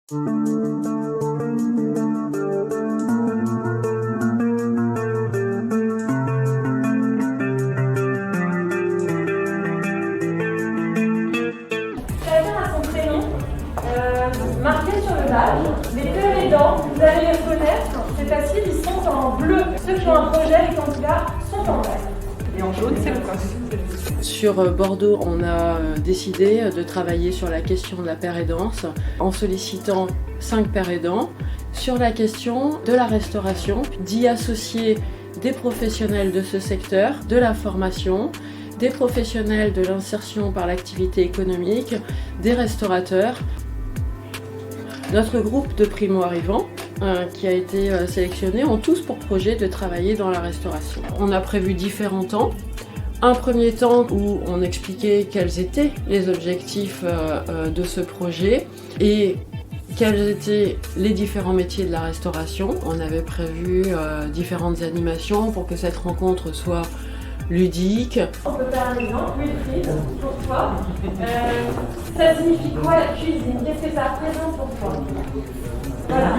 Chacun a son prénom marqué sur le badge. Les pères aidants, vous allez les reconnaître, c'est facile, ils sont en bleu. Ceux qui ont un projet, les candidats, sont en vert. Et en jaune, c'est le poste. Sur Bordeaux, on a décidé de travailler sur la question de la paire aidance en sollicitant 5 pères aidants sur la question de la restauration, d'y associer des professionnels de ce secteur, de la formation, des professionnels de l'insertion par l'activité économique, des restaurateurs. Notre groupe de primo-arrivants qui a été sélectionné ont tous pour projet de travailler dans la restauration. On a prévu différents temps. Un premier temps où on expliquait quels étaient les objectifs de ce projet et quels étaient les différents métiers de la restauration. On avait prévu différentes animations pour que cette rencontre soit ludique. On peut faire un exemple, Wilfried, pour toi. Ça signifie quoi la cuisine? Qu'est-ce que ça représente pour toi? Voilà.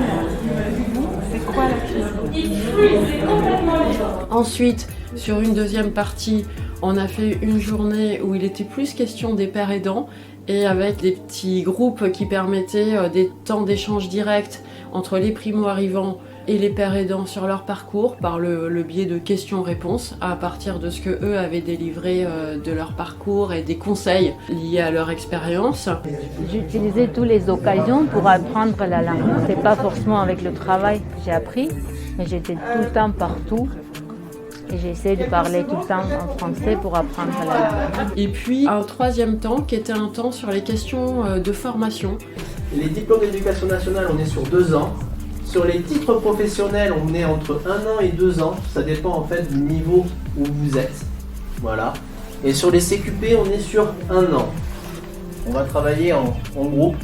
C'est quoi la cuisine? It's free, c'est complètement libre. Ensuite, sur une deuxième partie, on a fait une journée où il était plus question des pères aidants et avec des petits groupes qui permettaient des temps d'échange direct entre les primo-arrivants et les pères aidants sur leur parcours par le biais de questions-réponses à partir de ce que eux avaient délivré de leur parcours et des conseils liés à leur expérience. J'utilisais toutes les occasions pour apprendre la langue. C'est pas forcément avec le travail que j'ai appris, mais j'étais tout le temps partout. Et j'ai essayé de parler tout le temps en français pour apprendre la langue. Et puis un troisième temps qui était un temps sur les questions de formation. Les diplômes d'éducation nationale, on est sur 2 ans. Sur les titres professionnels, on est entre 1 an et 2 ans. Ça dépend en fait du niveau où vous êtes. Voilà. Et sur les CQP, on est sur 1 an. On va travailler en groupe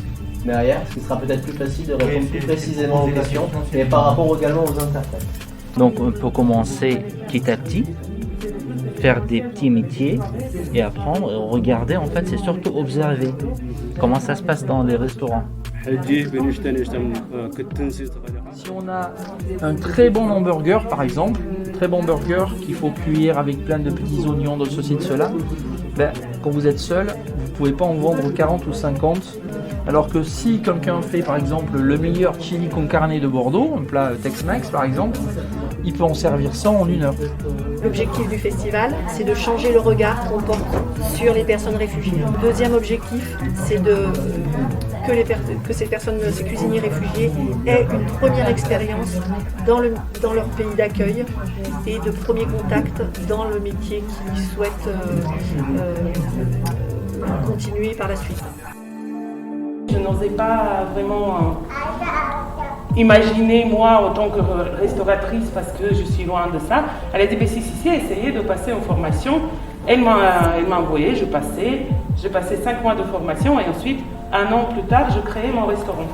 derrière, ce qui sera peut-être plus facile de répondre plus précisément aux questions, mais par rapport également aux interprètes. Donc on peut commencer petit à petit, faire des petits métiers et apprendre, et regarder en fait, c'est surtout observer comment ça se passe dans les restaurants. Si on a un très bon hamburger par exemple, très bon burger qu'il faut cuire avec plein de petits oignons, de ceci, de cela, quand vous êtes seul, vous ne pouvez pas en vendre 40 ou 50. Alors que si quelqu'un fait par exemple le meilleur chili con carne de Bordeaux, un plat Tex-Mex par exemple, il peut en servir 100 en 1 heure. L'objectif du festival, c'est de changer le regard qu'on porte sur les personnes réfugiées. Le deuxième objectif, c'est que ces personnes, ces cuisiniers réfugiés, aient une première expérience dans leur pays d'accueil et de premier contact dans le métier qu'ils souhaitent continuer par la suite. Je n'osais pas vraiment imaginer moi en tant que restauratrice parce que je suis loin de ça. Elle a dit si, essayez de passer en formation. Elle m'a envoyé, j'ai passé 5 mois de formation et ensuite 1 an plus tard je créais mon restaurant.